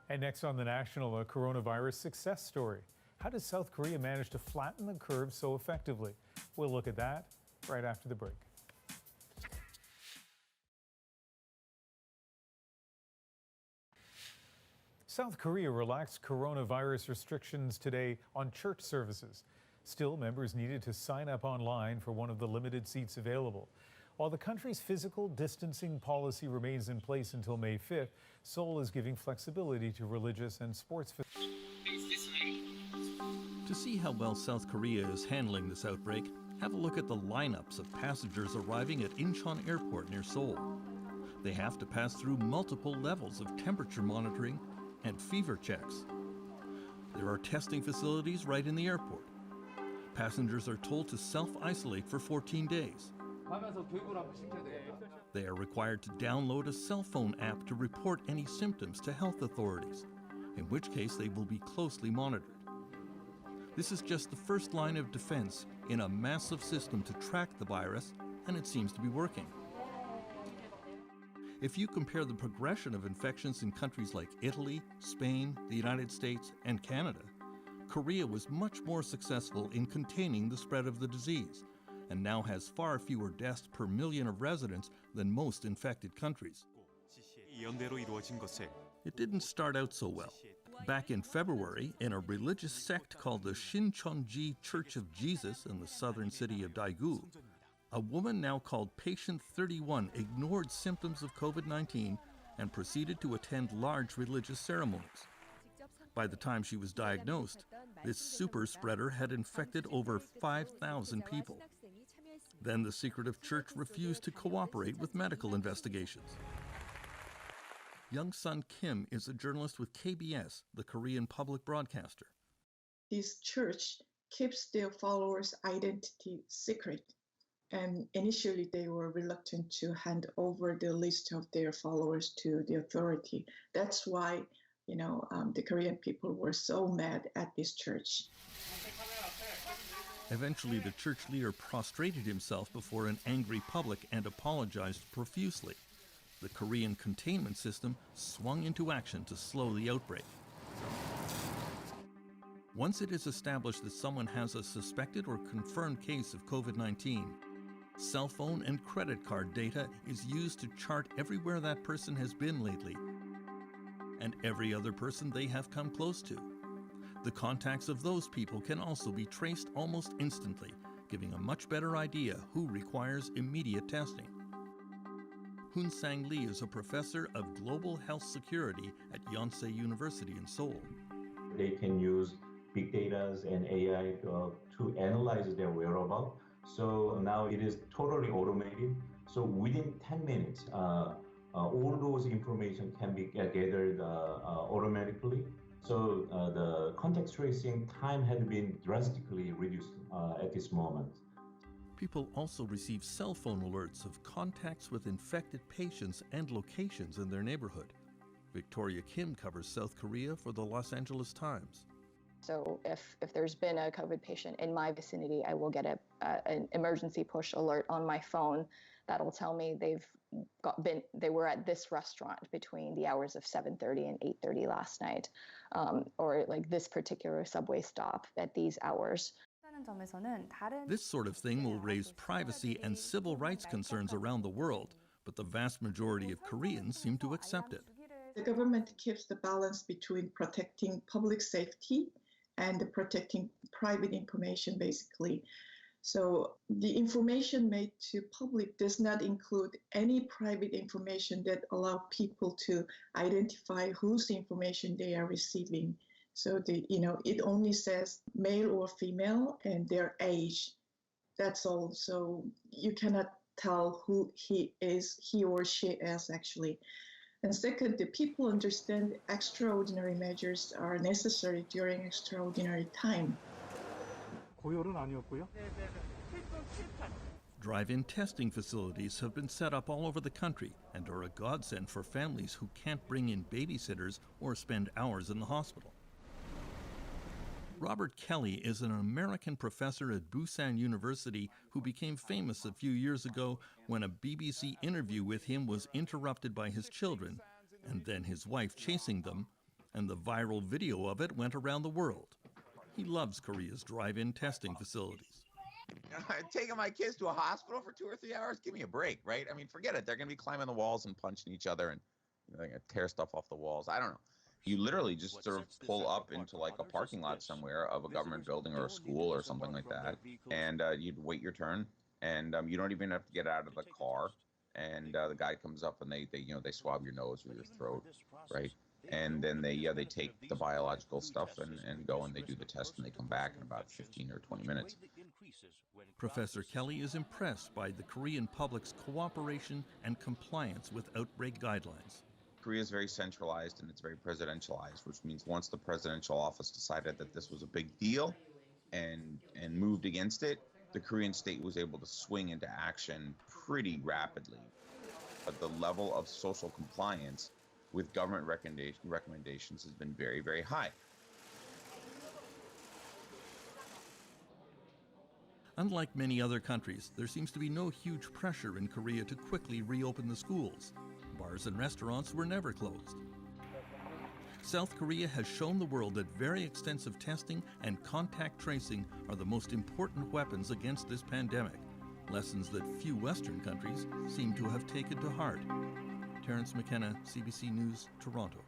And next on The National, a coronavirus success story. How does South Korea manage to flatten the curve so effectively? We'll look at that right after the break. South Korea relaxed coronavirus restrictions today on church services. Still, members needed to sign up online for one of the limited seats available. While the country's physical distancing policy remains in place until May 5th, Seoul is giving flexibility to religious and sports facilities. To see how well South Korea is handling this outbreak, have a look at the lineups of passengers arriving at Incheon Airport near Seoul. They have to pass through multiple levels of temperature monitoring and fever checks. There are testing facilities right in the airport. Passengers are told to self-isolate for 14 days. They are required to download a cell phone app to report any symptoms to health authorities, in which case they will be closely monitored. This is just the first line of defense in a massive system to track the virus, and it seems to be working. If you compare the progression of infections in countries like Italy, Spain, the United States, and Canada, Korea was much more successful in containing the spread of the disease, and now has far fewer deaths per million of residents than most infected countries. It didn't start out so well. Back in February, in a religious sect called the Shincheonji Church of Jesus in the southern city of Daegu, a woman now called Patient 31 ignored symptoms of COVID-19 and proceeded to attend large religious ceremonies. By the time she was diagnosed, this super spreader had infected over 5,000 people. Then the secretive church refused to cooperate with medical investigations. Young Sun Kim is a journalist with KBS, the Korean public broadcaster. This church keeps their followers' identity secret. And initially, they were reluctant to hand over the list of their followers to the authority. That's why, the Korean people were so mad at this church. Eventually, the church leader prostrated himself before an angry public and apologized profusely. The Korean containment system swung into action to slow the outbreak. Once it is established that someone has a suspected or confirmed case of COVID-19, cell phone and credit card data is used to chart everywhere that person has been lately and every other person they have come close to. The contacts of those people can also be traced almost instantly, giving a much better idea who requires immediate testing. Hoon Sang Lee is a professor of global health security at Yonsei University in Seoul. They can use big data and AI to analyze their whereabouts. So now it is totally automated. So within 10 minutes, all those information can be gathered automatically. So the contact tracing time had been drastically reduced at this moment. People also receive cell phone alerts of contacts with infected patients and locations in their neighborhood. Victoria Kim covers South Korea for the Los Angeles Times. So if there's been a COVID patient in my vicinity, I will get an emergency push alert on my phone that'll tell me they were at this restaurant between the hours of 7:30 and 8:30 last night, or like this particular subway stop at these hours. This sort of thing will raise privacy and civil rights concerns around the world, but the vast majority of Koreans seem to accept it. The government keeps the balance between protecting public safety and protecting private information, basically. So the information made to public does not include any private information that allow people to identify whose information they are receiving. So it only says male or female and their age. That's all. So you cannot tell who he or she is actually. And second, the people understand extraordinary measures are necessary during extraordinary time. Drive-in testing facilities have been set up all over the country and are a godsend for families who can't bring in babysitters or spend hours in the hospital. Robert Kelly is an American professor at Busan University who became famous a few years ago when a BBC interview with him was interrupted by his children, and then his wife chasing them, and the viral video of it went around the world. He loves Korea's drive-in testing facilities. Taking my kids to a hospital for 2 or 3 hours? Give me a break, right? I mean, forget it. They're going to be climbing the walls and punching each other, and they're going to tear stuff off the walls. I don't know. You literally just sort of pull up into like a parking lot somewhere of a government building or a school or something like that, and you'd wait your turn, and you don't even have to get out of the car, and the guy comes up and they swab your nose or your throat, right? And then they take the biological stuff and go and they do the test and they come back in about 15 or 20 minutes. Professor Kelly is impressed by the Korean public's cooperation and compliance with outbreak guidelines. Korea is very centralized and it's very presidentialized, which means once the presidential office decided that this was a big deal and moved against it, the Korean state was able to swing into action pretty rapidly. But the level of social compliance with government recommendations has been very, very high. Unlike many other countries, there seems to be no huge pressure in Korea to quickly reopen the schools. Bars and restaurants were never closed. South Korea has shown the world that very extensive testing and contact tracing are the most important weapons against this pandemic, lessons that few Western countries seem to have taken to heart. Terence McKenna, CBC News, Toronto.